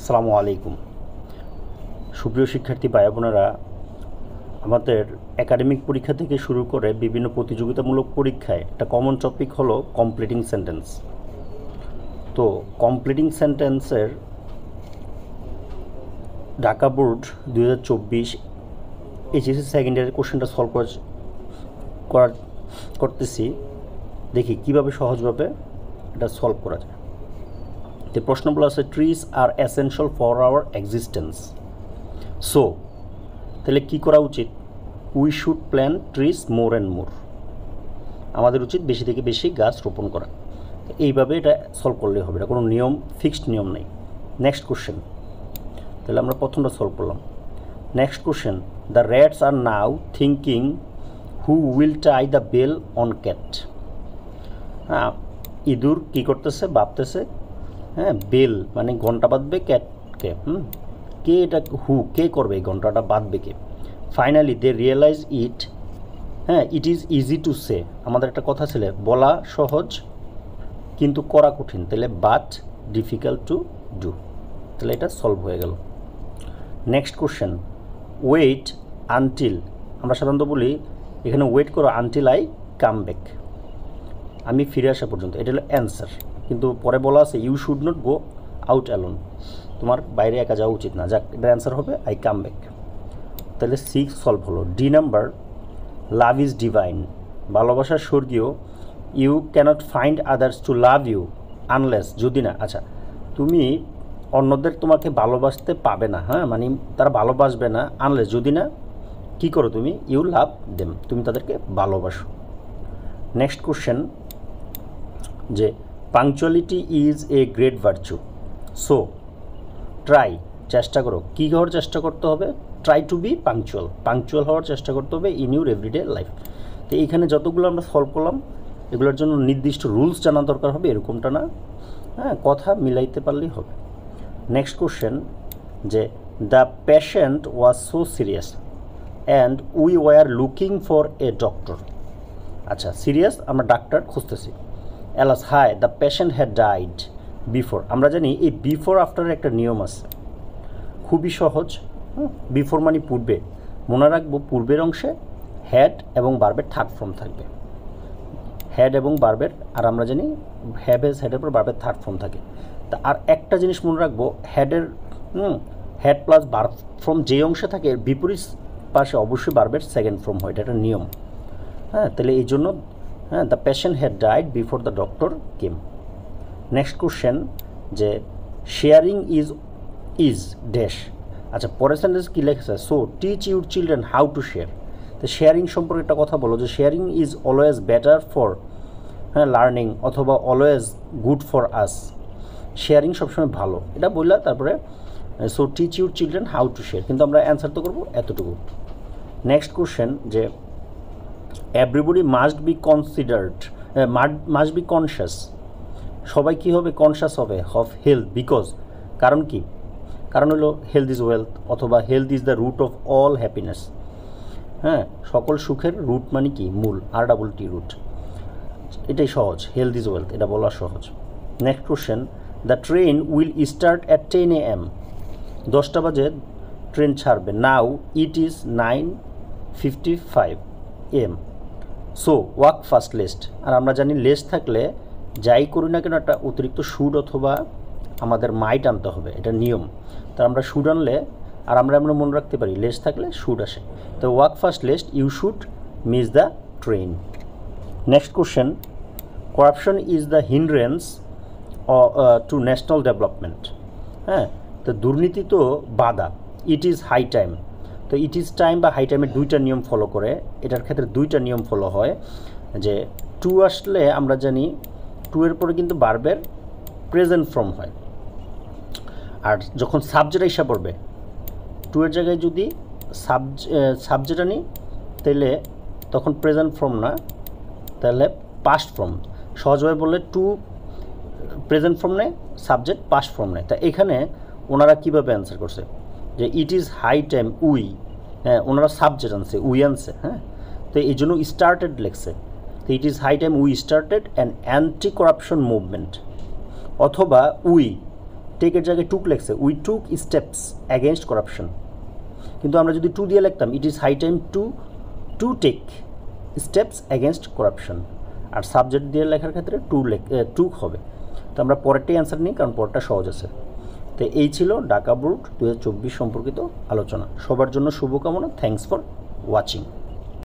আসসালামু আলাইকুম। সুপ্রিয় শিক্ষার্থী ভাই বোনেরা, আমাদের একাডেমিক পরীক্ষা থেকে শুরু করে বিভিন্ন প্রতিযোগিতামূলক পরীক্ষায় একটা কমন টপিক হলো কমপ্লিটিং সেন্টেন্স। তো কমপ্লিটিং সেন্টেন্সের ঢাকা বোর্ড 2024 এইচএসসি সেকেন্ড ইয়ারের কোশ্চেনটা সলভ করতেছি। দেখি কিভাবে সহজভাবে এটা সলভ করা যায়। তো প্রশ্ন বলা আছে, trees are essential for our existence. So তাহলে কী করা উচিত? We should plan trees more and more. আমাদের উচিত বেশি থেকে বেশি গাছ রোপণ করা। এইভাবে এটা সলভ করলেই হবে, এটা কোনো নিয়ম, ফিক্সড নিয়ম নেই। নেক্সট কোশ্চেন, তাহলে আমরা প্রথমটা সলভ করলাম। Next question, the rats are now thinking who will tie the bell on cat. হ্যাঁ, ইঁদুর কী করতেছে? ভাবতেছে, হ্যাঁ, বেল মানে ঘন্টা বাঁধবে ক্যাটকে। কে এটা, কে করবে এই ঘন্টাটা বাঁধবে কে? ফাইনালি দে রিয়েলাইজ ইট, হ্যাঁ, it is easy to say. আমাদের একটা কথা ছিল, বলা সহজ কিন্তু করা কঠিন, তাহলে বাট ডিফিকাল্ট টু ডু। তাহলে এটা সলভ হয়ে গেল। Next question, wait until. আমরা সাধারণত বলি এখানে ওয়েট করো আনটিল আই কাম ব্যাক, আমি ফিরে আসা পর্যন্ত। এটা হলো অ্যান্সার, কিন্তু পরে বলা আছে you should not go out alone, তোমার বাইরে একা যাওয়া উচিত না। যাক, এটার অ্যান্সার হবে আই কাম ব্যাক। তাহলে 6 সলভ হলো। D number, love is divine. ভালোবাসা স্বর্গীয়। You cannot find others to love you unless, যদি না, আচ্ছা, তুমি অন্যদের তোমাকে ভালোবাসতে পাবে না, হ্যাঁ, মানে তারা ভালোবাসবে না আনলেস, যদি না কী করো তুমি? ইউ লাভ দেম, তুমি তাদেরকে ভালোবাসো। নেক্সট কোশ্চেন, যে punctuality is a great virtue. So try, চেষ্টা করো। কী হওয়ার চেষ্টা করতে হবে? Try to be punctual, punctual হওয়ার চেষ্টা করতে হবে ইন ইউর এভরিডে লাইফ। তো এইখানে যতগুলো আমরা সলভ করলাম, এগুলোর জন্য নির্দিষ্ট রুলস জানা দরকার হবে, এরকমটা না, হ্যাঁ, কথা মিলাইতে পারলেই হবে। নেক্সট কোশ্চেন, যে the patient was so serious and we were looking for a doctor. আচ্ছা, সিরিয়াস, আমরা ডাক্তার খুঁজতেছি। Alas high the patient had died before. আমরা জানি এই বিফোর আফটারের একটা নিয়ম আছে, খুবই সহজ। বিফোর মানে পূর্বে, মনে রাখবো পূর্বের অংশে হ্যাড এবং ভার্বের থার্ড ফর্ম থাকবে। হ্যাড এবং ভার্বের, আর আমরা জানি হ্যাভ এজ হেডের পর ভার্বের থার্ড ফর্ম থাকে। তা আর একটা জিনিস মনে রাখবো, হ্যাডের হ্যাড প্লাস ভার্ব ফর্ম যে অংশে থাকে এর বিপরীত পাশে অবশ্যই ভার্বের সেকেন্ড ফর্ম হয়, এটা একটা নিয়ম। হ্যাঁ, তাহলে এই জন্য, হ্যাঁ, the patient had died before the doctor came. Next question, যে শেয়ারিং ইজ ড্যাশ। আচ্ছা, পরের সেন্টেন্স কী লেখা আছে? So teach your children how to share. তো শেয়ারিং সম্পর্কে একটা কথা বলো, যে sharing is always better for, হ্যাঁ, লার্নিং, অথবা always good for us. Sharing সবসময় ভালো, এটা বললাম। তারপরে so teach your children how to share, কিন্তু আমরা অ্যান্সার তো করবো এতটুকু। নেক্সট কোশ্চেন, যে everybody must be considered, must be conscious. সবাই কী হবে? কনসিয়াস হবে অফ হেলথ, বিকজ, কারণ কি? কারণ হলো হেলথ ইজ ওয়েলথ, অথবা health is the root of all happiness. হ্যাঁ, সকল সুখের রুট মানে কি? মূল, RTT রুট। এটাই সহজ, হেলথ ইজ ওয়েলথ, এটা বলা সহজ। Next question, the train will start at 10 AM। 10টা বাজে ট্রেন ছাড়বে। Now it is 9:55 AM। So walk first least. আর আমরা জানি লেস থাকলে যাই করি না কেন একটা অতিরিক্ত শুড অথবা আমাদের মাইট আনতে হবে, এটা নিয়ম। তা আমরা শুড আনলে, আর আমরা মনে রাখতে পারি লেস থাকলে শুড আসে। তো walk first lest, you should miss the train. Next question, corruption is the hindrance to national development. হ্যাঁ, তো দুর্নীতি তো বাধা। It is high time. তো ইট ইজ টাইম বা হাই টাইমের দুইটা নিয়ম ফলো করে, এটার ক্ষেত্রে দুইটা নিয়ম ফলো হয়। যে টু আসলে আমরা জানি টু এর পরে কিন্তু ভার্বের প্রেজেন্ট ফর্ম হয়, আর যখন সাবজেক্ট এসে পড়বে টু এর জায়গায় যদি সাবজেক্ট আনি, তাহলে তখন প্রেজেন্ট ফর্ম না, তাহলে পাস্ট ফর্ম। সহজভাবে বললে টু প্রেজেন্ট ফর্ম নেয়, সাবজেক্ট পাস্ট ফর্ম নেয়। তা এখানে ওনারা কীভাবে অ্যান্সার করছে? যে it is high time we, হ্যাঁ, ওনারা সাবজেক্ট আনছে, উই আনছে, হ্যাঁ, তো এই জন্য স্টার্টেড লেখছে। তো it is high time we started an anti corruption movement, অথবা উই টেকের জায়গায় টুক লেখছে, we took steps against corruption, কিন্তু আমরা যদি টু দিয়ে লিখতাম it is high time to take steps against corruption, আর সাবজেক্ট দিয়ে লেখার ক্ষেত্রে টুক হবে। তো আমরা পরেরটাই অ্যান্সার নিই, কারণ পরেরটা সহজ আছে। তো এই ছিল ঢাকা বোর্ড 2024 সম্পর্কিত আলোচনা। সবার জন্য শুভকামনা। Thanks for watching.